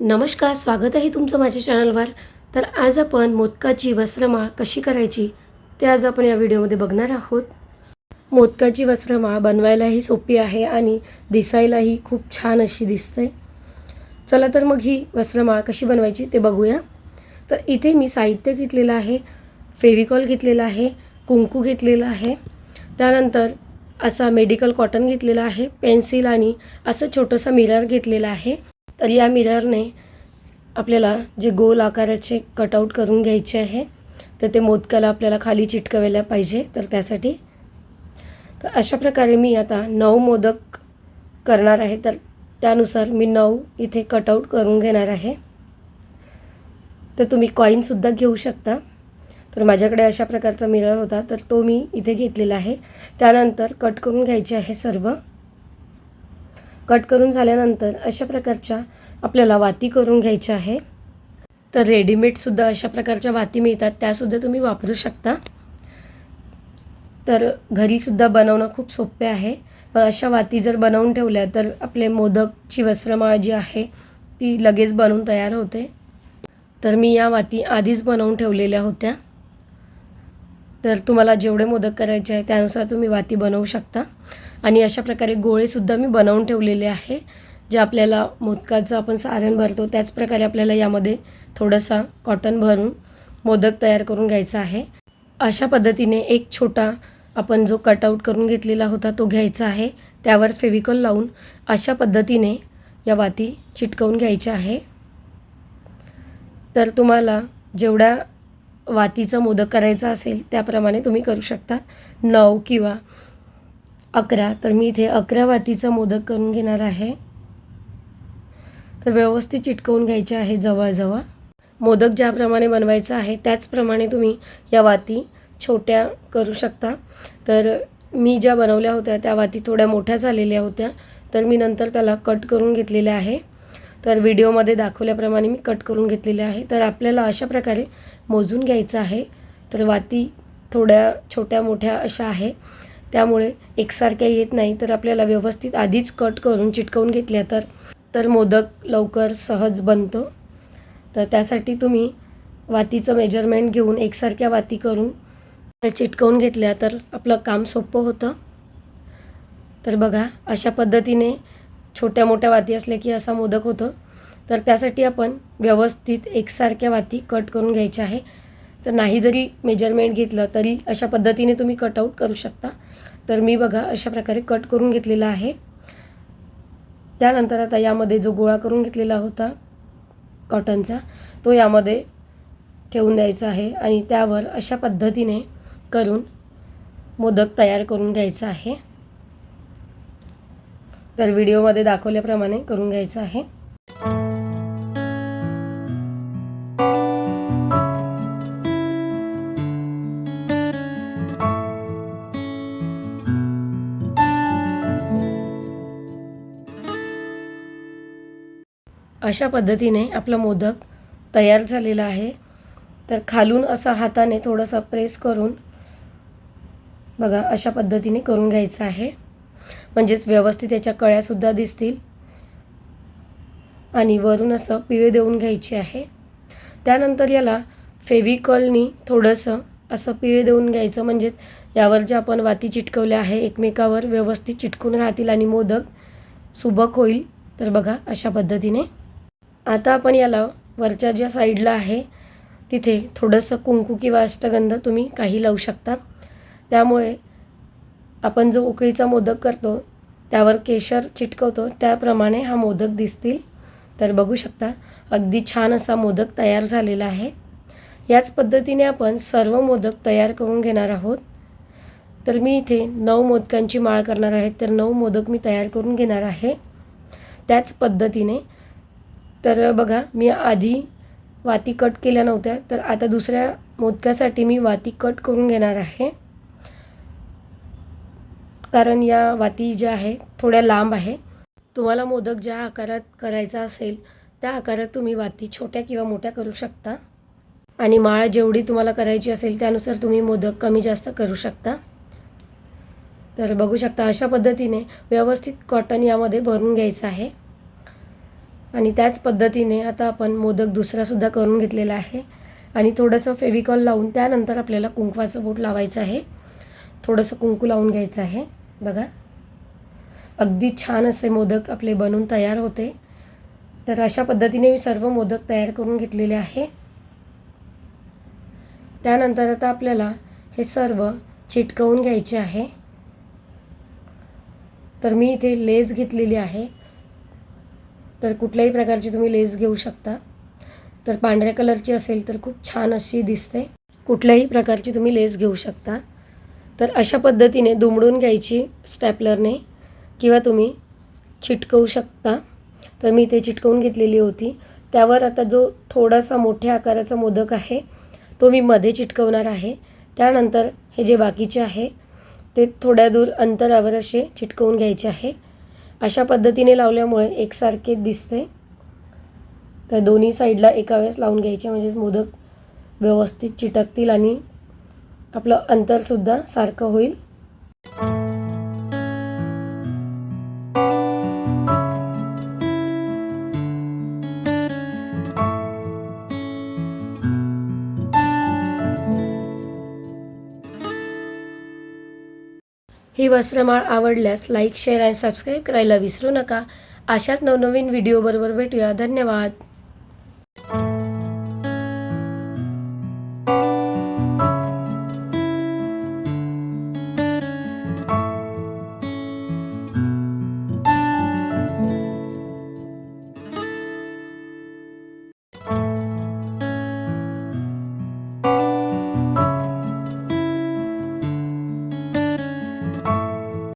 नमस्कार, स्वागत आहे तुमचं माझ्या चॅनलवर. तर आज आपण मोदकाची वस्त्रमाळ कशी करायची ते आज आपण या व्हिडिओमध्ये बघणार आहोत. मोदकाची वस्त्रमाळ बनवायलाही सोपी आहे आणि दिसायलाही खूप छान अशी दिसते. चला तर मग ही वस्त्रमाळ कशी बनवायची ते बघूया. तर इथे मी साहित्य घेतलेलं आहे. फेविकॉल घेतलेला आहे, कुंकू घेतलेला आहे, त्यानंतर असा मेडिकल कॉटन घेतलेला आहे, पेन्सिल आणि असं छोटंसं मिरर घेतलेलं आहे. तर या मिररने आपल्याला जे गोल आकाराचे कटआउट करून घ्यायचे आहे, तर ते मोदकाला आपल्याला खाली चिटकवायला पाहिजे. तर त्यासाठी तर अशा प्रकारे मी आता 9 मोदक करणार आहे. तर त्यानुसार मी 9 इथे कटआउट करून घेणार आहे. तर तुम्ही कॉईनसुद्धा घेऊ शकता. तर माझ्याकडे अशा प्रकारचा मिरर होता, तर तो मी इथे घेतलेला आहे. त्यानंतर कट करून घ्यायचे आहे सर्व. कट करून झाल्यानंतर अशा प्रकारच्या आपल्याला वाती करून घ्यायच्या आहे. तर रेडीमेडसुद्धा अशा प्रकारच्या वाती मिळतात, त्यासुद्धा तुम्ही वापरू शकता. तर घरीसुद्धा बनवणं खूप सोपे आहे. पण अशा वाती जर बनवून ठेवल्या तर आपले मोदकची वस्त्रमाळ जी आहे ती लगेच बनवून तयार होते. तर मी या वाती आधीच बनवून ठेवलेल्या होत्या. तर तुम्हाला जेवढे मोदक करायचे आहे त्यानुसार तुम्ही वाती बनवू शकता. आणि अशा प्रकारे गोळेसुद्धा मी बनवून ठेवलेले आहे. जे आपल्याला मोदकाचं आपण सारण भरतो त्याच प्रकारे आपल्याला यामध्ये थोडासा कॉटन भरून मोदक तयार करून घ्यायचा आहे. अशा पद्धतीने एक छोटा आपण जो कटआउट करून घेतलेला होता तो घ्यायचा आहे. त्यावर फेविकॉल लावून अशा पद्धतीने या वाती चिटकवून घ्यायच्या आहे. तर तुम्हाला जेवढ्या वातीचा मोदक करायचा असेल त्याप्रमाणे तुम्ही करू शकता. 9 किंवा 11. तर मी इथे 11 वातीचा मोदक करून घेणार आहे. तर व्यवस्थित चिटकवून घ्यायचे आहे जवळजवळ. मोदक ज्याप्रमाणे बनवायचं आहे त्याचप्रमाणे तुम्ही या वाती छोट्या करू शकता. तर मी ज्या बनवल्या होत्या त्या वाती थोड्या मोठ्या झालेल्या होत्या, तर मी नंतर त्याला कट करून घेतलेल्या आहे. तर व्हिडिओमध्ये दाखवल्याप्रमाणे मी कट करून घेतलेले आहे. तर आपल्याला अशा प्रकारे मोजून घ्यायचं आहे. तर वाती थोड्या छोट्या मोठ्या अशा आहे, त्यामुळे एकसारख्या येत नाही. तर आपल्याला व्यवस्थित आधीच कट करून चिटकवून घेतल्या तर मोदक लवकर सहज बनतो. तर त्यासाठी तुम्ही वातीचं मेजरमेंट घेऊन एकसारख्या वाती करून त्या चिटकवून घेतल्या तर आपलं काम सोपं होतं. तर बघा अशा पद्धतीने छोट्या मोठ्या वाती असल्या की असा मोदक होतो. तर त्यासाठी आपण व्यवस्थित एकसारख्या वाती कट करून घ्यायच्या आहे. तर नाही जरी मेजरमेंट घेतलं तरी अशा पद्धतीने तुम्ही कटआउट करू शकता. तर मी बघा अशा प्रकारे कट करून घेतलेला आहे. त्यानंतर आता यामध्ये जो गोळा करून घेतलेला होता कॉटनचा तो यामध्ये ठेवून द्यायचा आहे आणि त्यावर अशा पद्धतीने करून मोदक तयार करून घ्यायचा आहे. तर व्हिडिओमध्ये दाखवल्याप्रमाणे करून घ्यायचं आहे. अशा पद्धतीने आपला मोदक तयार झालेला आहे. तर खालून असा हाताने थोडंसं प्रेस करून बघा अशा पद्धतीने करून घ्यायचं आहे. म्हणजेच व्यवस्थित याच्या कळ्यासुद्धा दिसतील. आणि वरून असं पिळे देऊन घ्यायची आहे. त्यानंतर याला फेविकॉलनी थोडंसं असं पिळे देऊन घ्यायचं, म्हणजेच यावर ज्या आपण वाती चिटकवल्या आहे एकमेकावर व्यवस्थित चिटकून राहतील आणि मोदक सुबक होईल. तर बघा अशा पद्धतीने आता आपण याला वरच्या ज्या साईडला आहे तिथे थोडंसं कुंकू किंवा अष्टगंध तुम्ही काही लावू शकता. त्यामुळे आपण जो उकळीचा मोदक करतो त्यावर केशर चिटकवतो त्याप्रमाणे हा मोदक दिसतील. तर बघू शकता अगदी छान असा मोदक तयार झालेला आहे. याच पद्धतीने आपण सर्व मोदक तयार करून घेणार आहोत. तर मी इथे 9 मोदकांची माळ करणार आहे. तर 9 मोदक मी तयार करून घेणार आहे त्याच पद्धतीने. तर बघा मी आधी वाती कट केल्या नव्हत्या, तर आता दुसऱ्या मोदकासाठी मी वाती कट करून घेणार आहे. कारण या वाती ज्या आहे थोड्या लांब आहे. तुम्हाला मोदक ज्या आकारात करायचा असेल त्या आकारात तुम्ही वाती छोट्या किंवा मोठ्या करू शकता. आणि माळ जेवढी तुम्हाला करायची असेल त्यानुसार तुम्ही मोदक कमी जास्त करू शकता. तर बघू शकता अशा पद्धतीने व्यवस्थित कॉटन यामध्ये भरून घ्यायचं आहे. आणि त्याच पद्धतीने आता आपण मोदक दुसरासुद्धा करून घेतलेला आहे आणि थोडंसं फेविकॉल लावून त्यानंतर आपल्याला कुंकवाचं बोट लावायचं आहे. थोडंसं कुंकू लावून घ्यायचं आहे. बघा, अगदी छान असे मोदक आपले बनून तयार होते. तर अशा पद्धतीने मी सर्व मोदक तयार करून घेतलेले आहे. त्यानंतर आता आपल्याला हे सर्व चिटकवून घ्यायचे आहे. तर मी इथे लेस घेतलेली आहे. तर कुठल्याही प्रकारची तुम्ही लेस घेऊ शकता. तर पांढऱ्या कलरची असेल तर खूप छान अशी दिसते. कुठल्याही प्रकारची तुम्ही लेस घेऊ शकता. तर अशा पद्धतीने दुमडून घ्यायची स्टॅपलरने किंवा तुम्ही चिटकवू शकता. तर मी इथे चिटकवून घेतलेली होती. त्यावर आता जो थोडासा मोठ्या आकाराचा मोदक आहे तो मी मध्ये चिटकवणार आहे. त्यानंतर हे जे बाकीचे आहे ते थोड्या दूर अंतरावर असे चिटकवून घ्यायचे आहे. अशा पद्धतीने लावल्यामुळे एकसारखे दिसते. तर दोन्ही साईडला एका वेळेस लावून घ्यायचे म्हणजे मोदक व्यवस्थित चिटकतील आणि आपलं अंतरसुद्धा सारखं होईल. ही वस्त्रमाळ आवडल्यास लाईक, शेअर आणि सबस्क्राईब करायला विसरू नका. अशाच नवनवीन व्हिडिओबरोबर भेटूया. धन्यवाद.